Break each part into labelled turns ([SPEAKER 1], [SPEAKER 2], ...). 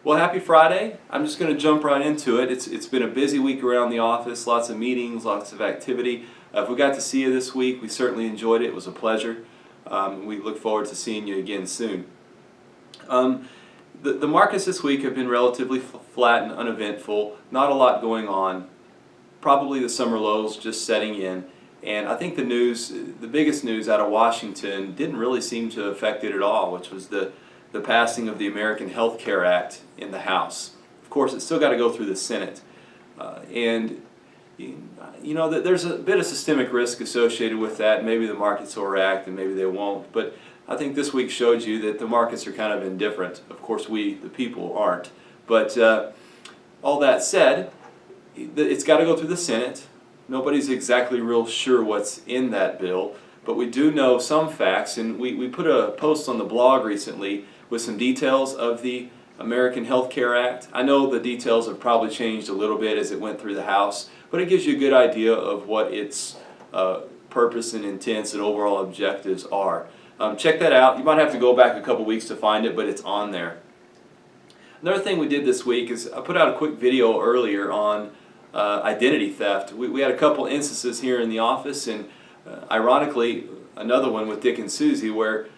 [SPEAKER 1] Well, happy Friday. I'm just going to jump right into it. It's been a busy week around the office, lots of meetings, lots of activity. If we got to see you this week, we certainly enjoyed it. It was a pleasure. We look forward to seeing you again soon. The markets this week have been relatively flat and uneventful. Not a lot going on. Probably the summer lows just setting in. And I think the biggest news out of Washington didn't really seem to affect it at all, which was the passing of the American Health Care Act in the House. Of course, it's still got to go through the Senate. And you know that there's a bit of systemic risk associated with that. Maybe the markets will react and maybe they won't. But I think this week showed you that the markets are kind of indifferent. Of course, we, the people, aren't. But all that said, it's got to go through the Senate. Nobody's exactly real sure what's in that bill, but we do know some facts, and we put a post on the blog recently with some details of the American Health Care Act. I know the details have probably changed a little bit as it went through the House, but it gives you a good idea of what its purpose and intents and overall objectives are. Check that out. You might have to go back a couple weeks to find it, but it's on there. Another thing we did this week is I put out a quick video earlier on identity theft. We had a couple instances here in the office, and ironically another one with Dick and Susie where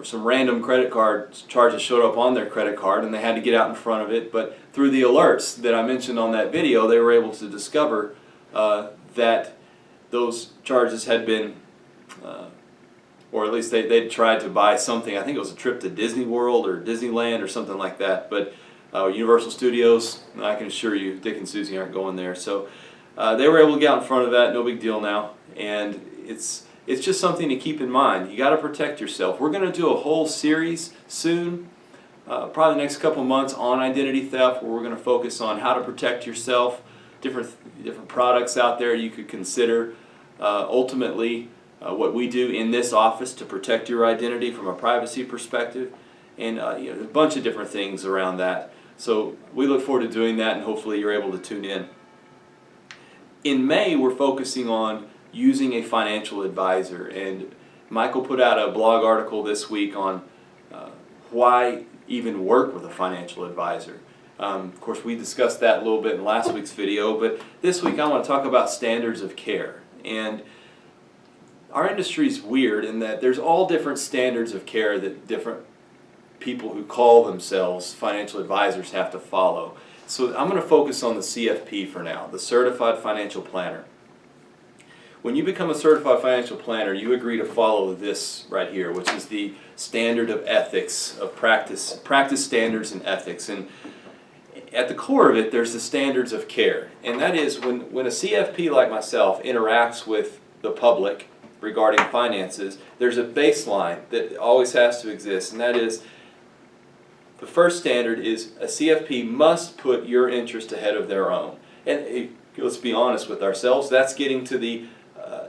[SPEAKER 1] some random credit card charges showed up on their credit card and they had to get out in front of it, but through the alerts that I mentioned on that video they were able to discover that those charges had been or at least they'd tried to buy something. I think it was a trip to Disney World or Disneyland or something like that, but Universal Studios, I can assure you Dick and Susie aren't going there. So they were able to get out in front of that, no big deal now. And it's just something to keep in mind. You got to protect yourself. We're going to do a whole series soon, probably the next couple months, on identity theft, where we're going to focus on how to protect yourself, different products out there you could consider. Ultimately, what we do in this office to protect your identity from a privacy perspective, and a bunch of different things around that. So we look forward to doing that, and hopefully you're able to tune in. In May, we're focusing on using a financial advisor, and Michael put out a blog article this week on why even work with a financial advisor. Of course, we discussed that a little bit in last week's video, but this week I want to talk about standards of care. And our industry is weird in that there's all different standards of care that different people who call themselves financial advisors have to follow. So I'm going to focus on the CFP for now, the Certified Financial Planner. When you become a Certified Financial Planner, you agree to follow this right here, which is the standard of ethics, of practice standards and ethics. And at the core of it, there's the standards of care. And that is when a CFP like myself interacts with the public regarding finances, there's a baseline that always has to exist, and that is the first standard is a CFP must put your interest ahead of their own. And let's be honest with ourselves, that's getting to the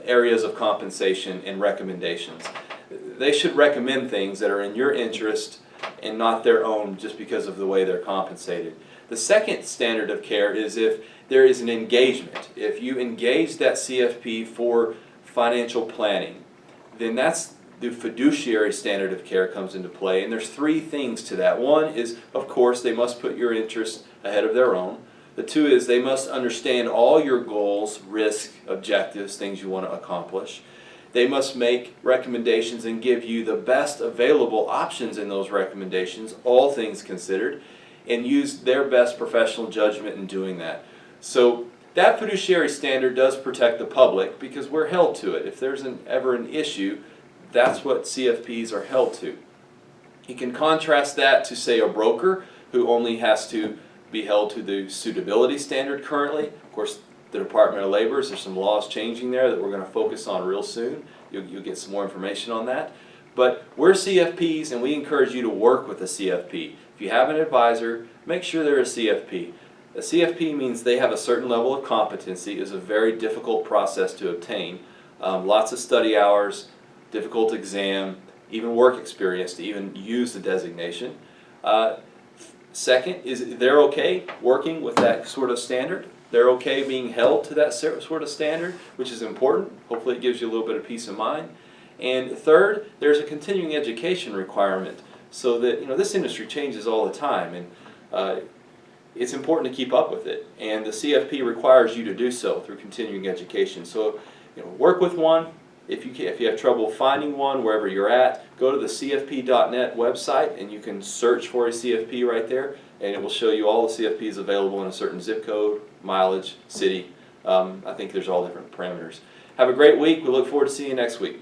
[SPEAKER 1] areas of compensation and recommendations. They should recommend things that are in your interest and not their own just because of the way they're compensated. The second standard of care is if there is an engagement. If you engage that CFP for financial planning, then that's the fiduciary standard of care comes into play, and there's three things to that. One is, of course, they must put your interests ahead of their own. The two is they must understand all your goals, risks, objectives, things you want to accomplish. They must make recommendations and give you the best available options in those recommendations, all things considered, and use their best professional judgment in doing that. So that fiduciary standard does protect the public because we're held to it. If there's ever an issue, that's what CFPs are held to. You can contrast that to, say, a broker who only has to be held to the suitability standard currently. Of course, the Department of Labor, there's some laws changing there that we're going to focus on real soon. You'll get some more information on that. But we're CFPs, and we encourage you to work with a CFP. If you have an advisor, make sure they're a CFP. A CFP means they have a certain level of competency. It's a very difficult process to obtain. Lots of study hours, difficult exam, even work experience to even use the designation. Second is they're okay working with that sort of standard. They're okay being held to that sort of standard, which is important. Hopefully it gives you a little bit of peace of mind. And third, there's a continuing education requirement so that, this industry changes all the time. And it's important to keep up with it, and the CFP requires you to do so through continuing education. So, work with one. If you have trouble finding one wherever you're at, go to the CFP.net website and you can search for a CFP right there, and it will show you all the CFPs available in a certain zip code, mileage, city. I think there's all different parameters. Have a great week. We look forward to seeing you next week.